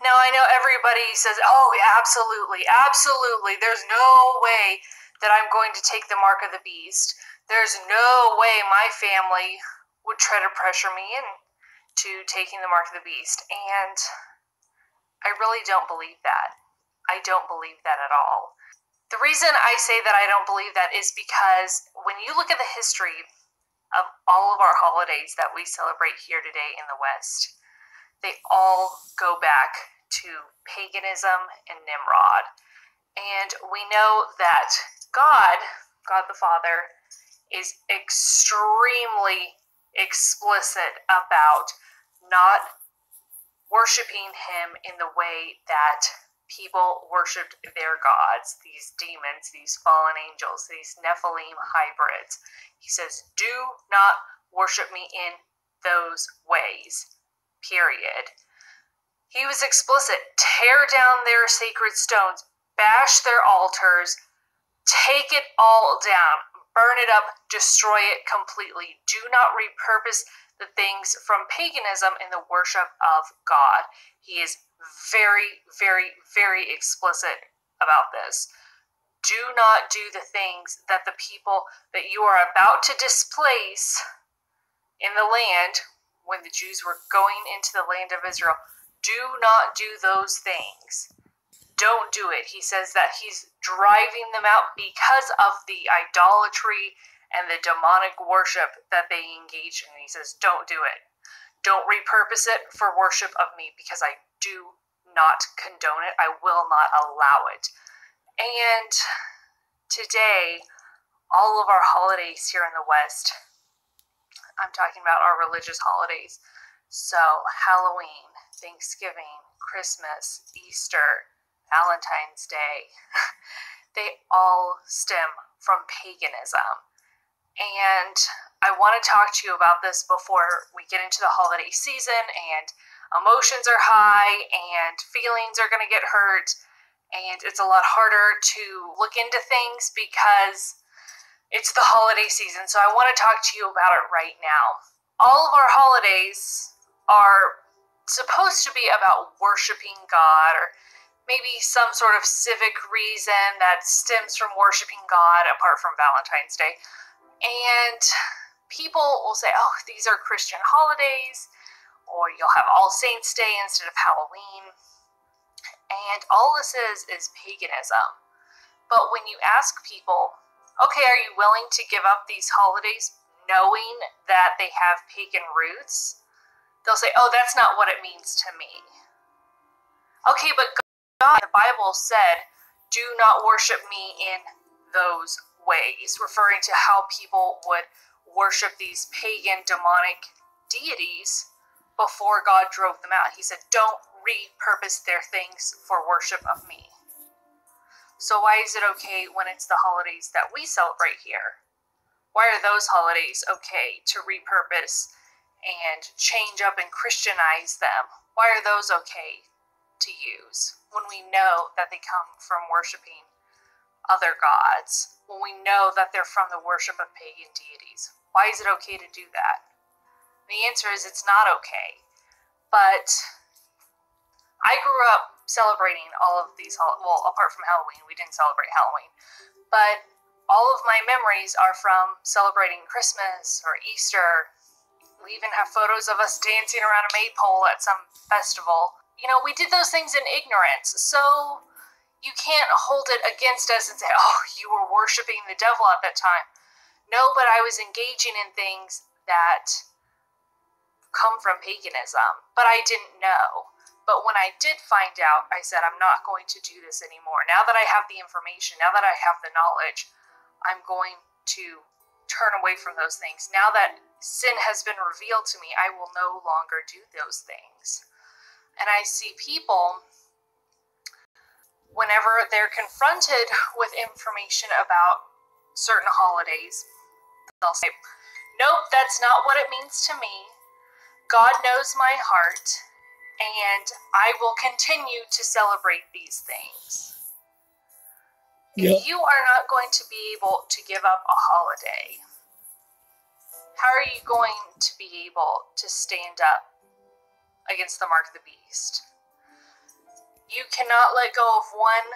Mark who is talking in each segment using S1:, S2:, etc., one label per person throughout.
S1: Now, I know everybody says, oh, absolutely, absolutely. There's no way that I'm going to take the mark of the beast. There's no way my family would try to pressure me into taking the mark of the beast. And I really don't believe that. I don't believe that at all. The reason I say that I don't believe that is because when you look at the history of all of our holidays that we celebrate here today in the West, they all go back to paganism and Nimrod. And we know that God the Father, is extremely explicit about not worshiping him in the way that people worshipped their gods, these demons, these fallen angels, these Nephilim hybrids. He says, do not worship me in those ways, period. He was explicit. Tear down their sacred stones, bash their altars, take it all down, burn it up, destroy it completely. Do not repurpose the things from paganism in the worship of God. He is very, very, very explicit about this. Do not do the things that the people that you are about to displace in the land, when the Jews were going into the land of Israel, do not do those things. Don't do it. He says that he's driving them out because of the idolatry and the demonic worship that they engage in. He says, don't do it. Don't repurpose it for worship of me, because I do not condone it. I will not allow it. And today, all of our holidays here in the West, I'm talking about our religious holidays, so Halloween, Thanksgiving, Christmas, Easter, Valentine's Day, they all stem from paganism. And I want to talk to you about this before we get into the holiday season, and emotions are high and feelings are going to get hurt, and it's a lot harder to look into things because it's the holiday season. So I want to talk to you about it right now. All of our holidays are supposed to be about worshiping God, or maybe some sort of civic reason that stems from worshiping God apart from Valentine's Day. And people will say, oh, these are Christian holidays, or you'll have All Saints Day instead of Halloween. And all this is paganism. But when you ask people, okay, are you willing to give up these holidays knowing that they have pagan roots? They'll say, oh, that's not what it means to me. Okay, but God, the Bible said, do not worship me in those ways, referring to how people would worship these pagan demonic deities before God drove them out. He said, don't repurpose their things for worship of me. So why is it okay when it's the holidays that we celebrate here? Why are those holidays okay to repurpose and change up and Christianize them? Why are those okay to use when we know that they come from worshiping other gods, when we know that they're from the worship of pagan deities? Why is it okay to do that? The answer is it's not okay. But I grew up celebrating all of these, well, apart from Halloween, we didn't celebrate Halloween, but all of my memories are from celebrating Christmas or Easter. We even have photos of us dancing around a maypole at some festival. You know, we did those things in ignorance, so you can't hold it against us and say, oh, you were worshiping the devil at that time. No, but I was engaging in things that come from paganism, but I didn't know. But when I did find out, I said, I'm not going to do this anymore. Now that I have the information, now that I have the knowledge, I'm going to turn away from those things. Now that sin has been revealed to me, I will no longer do those things. And I see people, whenever they're confronted with information about certain holidays, they'll say, nope, that's not what it means to me. God knows my heart, and I will continue to celebrate these things. Yep. If you are not going to be able to give up a holiday, how are you going to be able to stand up against the mark of the beast? You cannot let go of one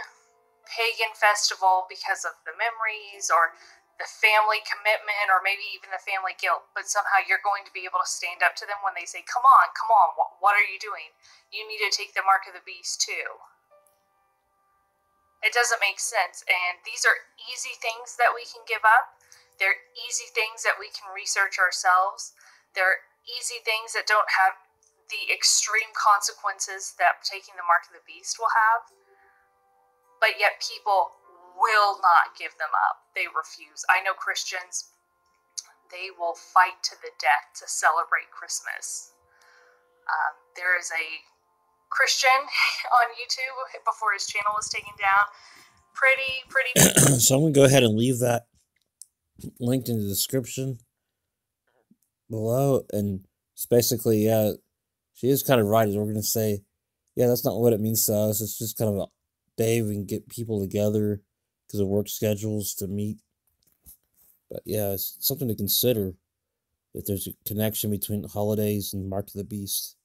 S1: pagan festival because of the memories or the family commitment or maybe even the family guilt, but somehow you're going to be able to stand up to them when they say, come on, what are you doing? You need to take the mark of the beast too. It doesn't make sense, and these are easy things that we can give up. They're easy things that we can research ourselves. They're easy things that don't have the extreme consequences that taking the mark of the beast will have. But yet people will not give them up. They refuse. I know Christians, they will fight to the death to celebrate Christmas. There is a Christian on YouTube before his channel was taken down. Pretty.
S2: So I'm going to go ahead and leave that linked in the description below. And it's basically, yeah, she is kind of right. We're going to say, yeah, that's not what it means to us. It's just kind of a day we can get people together because of work schedules to meet. But yeah, it's something to consider if there's a connection between holidays and Mark of the Beast.